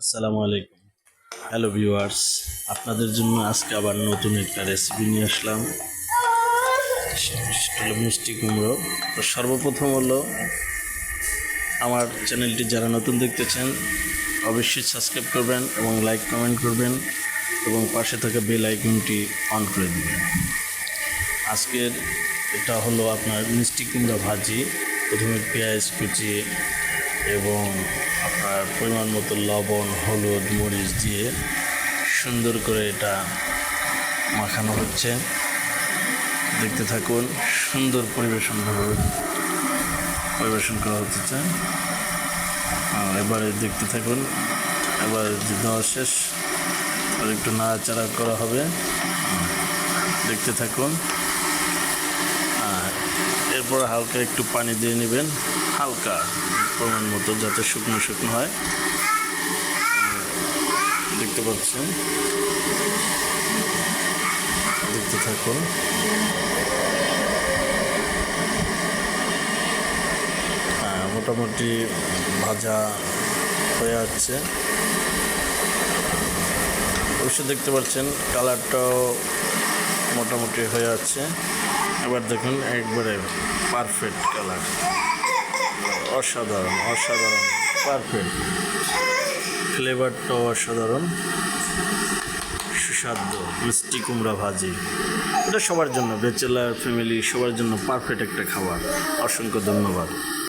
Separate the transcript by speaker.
Speaker 1: আসসালামু আলাইকুম। Hello viewers, আপনাদের জন্য আজকে আবার নতুন একটা রেসিপি নিয়ে আসলাম। সেটা হলো মিষ্টি কুমড়ো। তো সর্বপ্রথম হলো আমার চ্যানেলটি যারা নতুন দেখতেছেন অবশ্যই সাবস্ক্রাইব করবেন এবং লাইক কমেন্ট করবেন এবং পাশে থাকা বেল আইকনটি অন করে দেবেন। আজকের এটা হলো আপনার মিষ্টি কুমড়া ভাজি। প্রথমে পেঁয়াজ কুচি এবং আপনার পরিমাণ মতো লবণ, হলুদ, মরিচ দিয়ে সুন্দর করে এটা মাখানো হচ্ছে। দেখতে থাকুন, সুন্দর পরিবেশন করা হচ্ছে। এবারে দেখতে থাকুন। এবার দেওয়া শেষ, আর একটু নাড়াচাড়া করা হবে। দেখতে থাকুন। এরপর হালকা একটু পানি দিয়ে নেবেন, হালকা পরিমাণ মতো, যাতে শুকনো শুকনো হয়। দেখতে পাচ্ছেন, দেখতে থাকুন। মোটামুটি ভাজা হয়ে যাচ্ছে। অবশ্যই দেখতে পাচ্ছেন কালারটাও মোটামুটি হয়ে যাচ্ছে। এবার দেখুন, একবারে পারফেক্ট কালার, অসাধারণ পারফেক্ট, ফ্লেভারটাও অসাধারণ, সুস্বাদু মিষ্টি কুমড়া ভাজি। এটা সবার জন্য, ব্যাচেলার ফ্যামিলি সবার জন্য পারফেক্ট একটা খাবার। অসংখ্য ধন্যবাদ।